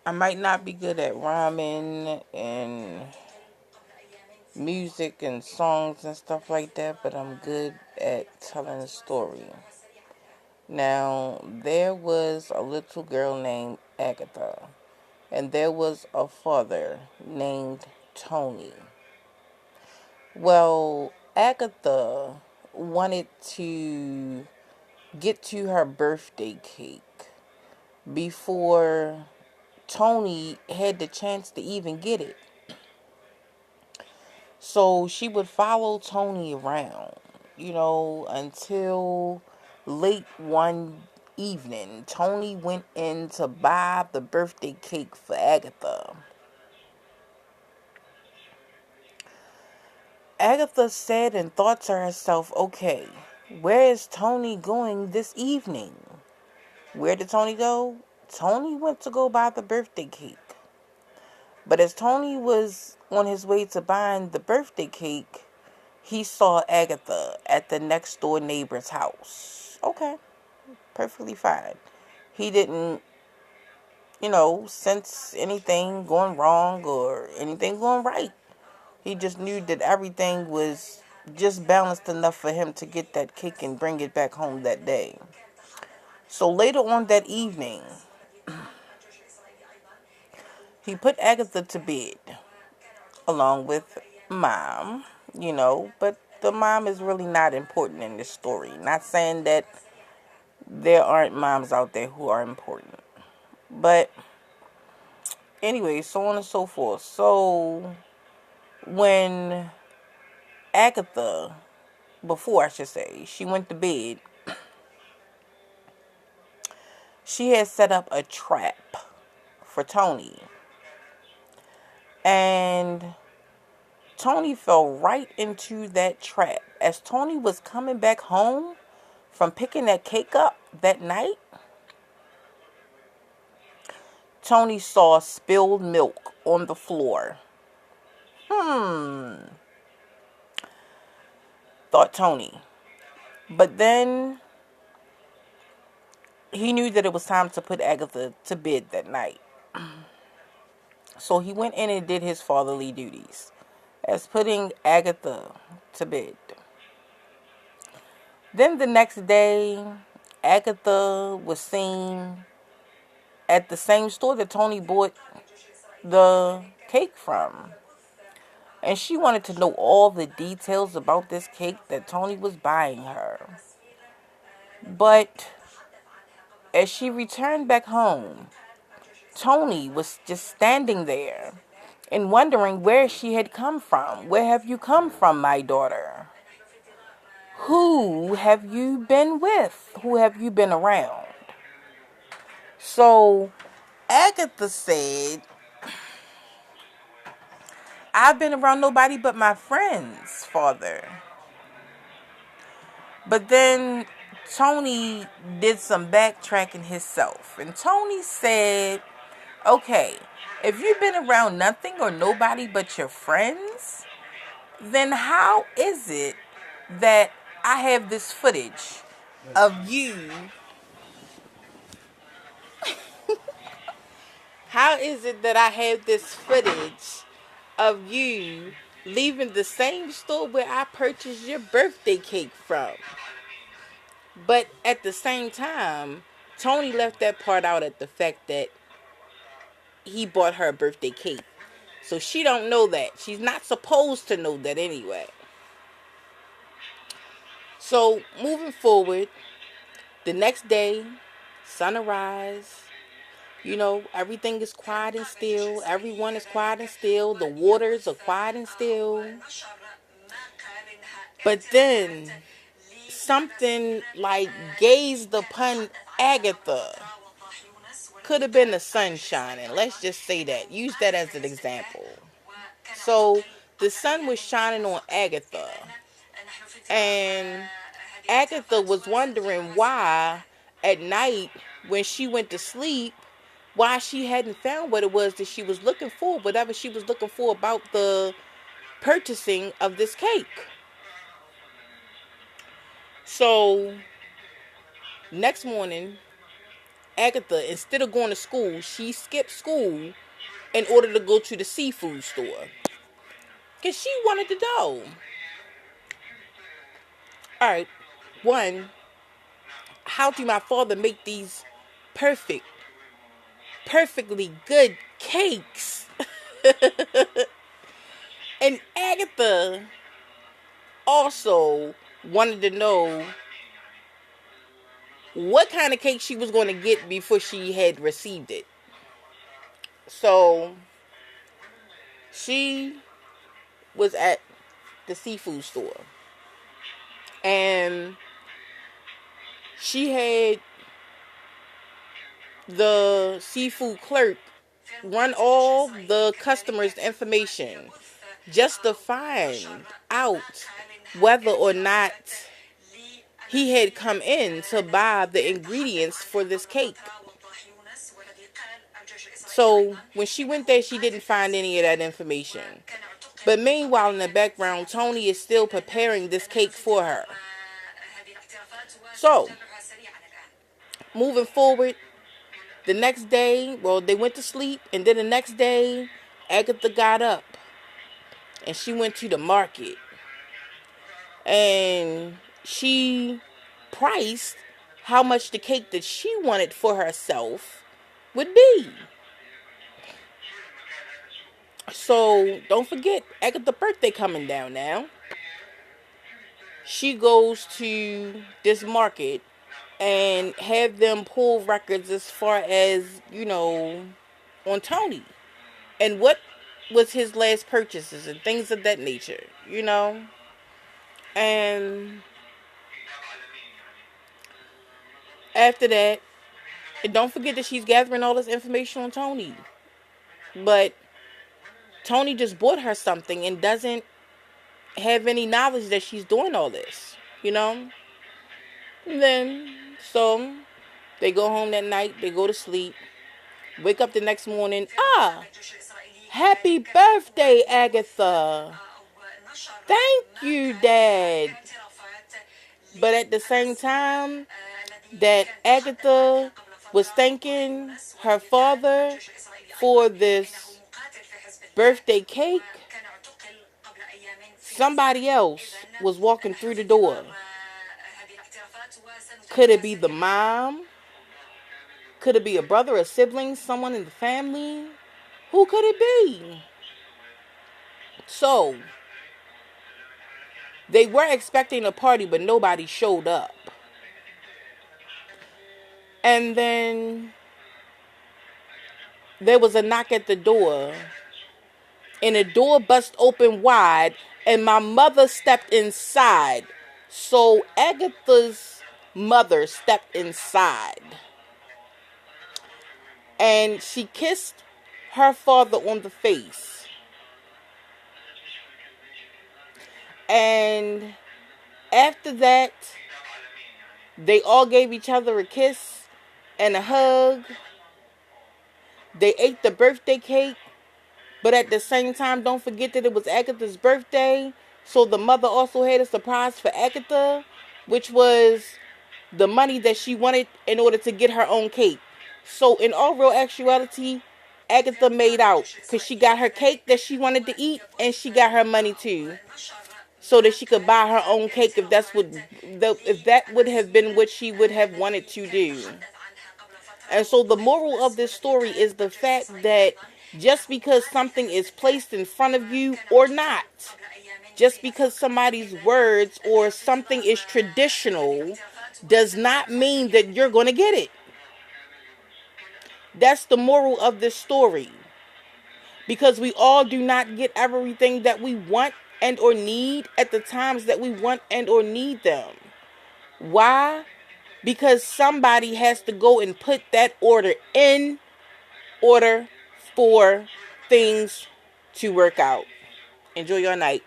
I might not be good at rhyming and music and songs and stuff like that, but I'm good at telling a story. Now, there was a little girl named Agatha, and there was a father named Tony. Well, Agatha wanted to get to her birthday cake before Tony had the chance to even get it. So she would follow Tony around, until late one evening. Tony went in to buy the birthday cake for Agatha. Agatha said and thought to herself, okay, where is Tony going this evening? Where did Tony go? Tony went to go buy the birthday cake. But as Tony was on his way to buying the birthday cake, he saw Agatha at the next door neighbor's house. Okay, perfectly fine. He didn't, sense anything going wrong or anything going right. He just knew that everything was just balanced enough for him to get that cake and bring it back home that day. So later on that evening, he put Agatha to bed along with mom, but the mom is really not important in this story. Not saying that there aren't moms out there who are important. But anyway, so on and so forth. So when Agatha, before I should say, she went to bed, she had set up a trap for Tony. And Tony fell right into that trap. As Tony was coming back home from picking that cake up that night, Tony saw spilled milk on the floor. Thought Tony. But then he knew that it was time to put Agatha to bed that night. So he went in and did his fatherly duties as putting Agatha to bed. Then the next day, Agatha was seen at the same store that Tony bought the cake from. And she wanted to know all the details about this cake that Tony was buying her. But as she returned back home, Tony was just standing there and wondering where she had come from. Where have you come from, my daughter? Who have you been with? Who have you been around? So Agatha said, I've been around nobody but my friends, father. But then Tony did some backtracking himself. And Tony said, okay, if you've been around nothing or nobody but your friends, then how is it that I have this footage of you? How is it that I have this footage of you leaving the same store where I purchased your birthday cake from? But at the same time, Tony left that part out at the fact that he bought her a birthday cake. So she don't know that. She's not supposed to know that anyway. So moving forward, the next day, sunrise, everything is quiet and still. Everyone is quiet and still. The waters are quiet and still. But then something like gazed upon Agatha. Could have been the sun shining. Let's just say that. Use that as an example. So the sun was shining on Agatha. And Agatha was wondering why at night when she went to sleep, why she hadn't found what it was that she was looking for, whatever she was looking for about the purchasing of this cake. So next morning, Agatha, instead of going to school, she skipped school in order to go to the seafood store. Because she wanted to know. Alright, one, how do my father make these perfectly good cakes? And Agatha also wanted to know what kind of cake she was going to get before she had received it. So she was at the seafood store, and she had the seafood clerk run all the customers' information just to find out whether or not he had come in to buy the ingredients for this cake. So when she went there, she didn't find any of that information. But meanwhile, in the background, Tony is still preparing this cake for her. So, moving forward, the next day, they went to sleep, and then the next day, Agatha got up, and she went to the market, and she priced how much the cake that she wanted for herself would be. So, don't forget, Agatha's birthday coming down now. She goes to this market and have them pull records as far as, on Tony. And what was his last purchases and things of that nature, And after that, and don't forget that she's gathering all this information on Tony. But Tony just bought her something and doesn't have any knowledge that she's doing all this, And then, so they go home that night, they go to sleep, wake up the next morning, happy birthday, Agatha. Thank you, Dad. But at the same time that Agatha was thanking her father for this birthday cake, somebody else was walking through the door. Could it be the mom? Could it be a brother, a sibling, someone in the family? Who could it be? So, they were expecting a party, but nobody showed up. And then there was a knock at the door, and the door bust open wide, and my mother stepped inside. So Agatha's mother stepped inside, and she kissed her father on the face. And after that, they all gave each other a kiss and a hug. They ate the birthday cake, but at the same time, don't forget that it was Agatha's birthday. So the mother also had a surprise for Agatha, which was the money that she wanted in order to get her own cake. So in all real actuality, Agatha made out because she got her cake that she wanted to eat, and she got her money too, so that she could buy her own cake if that would have been what she would have wanted to do. And so the moral of this story is the fact that just because something is placed in front of you or not, just because somebody's words or something is traditional, does not mean that you're going to get it. That's the moral of this story. Because we all do not get everything that we want and or need at the times that we want and or need them. Why? Because somebody has to go and put that order in order for things to work out. Enjoy your night.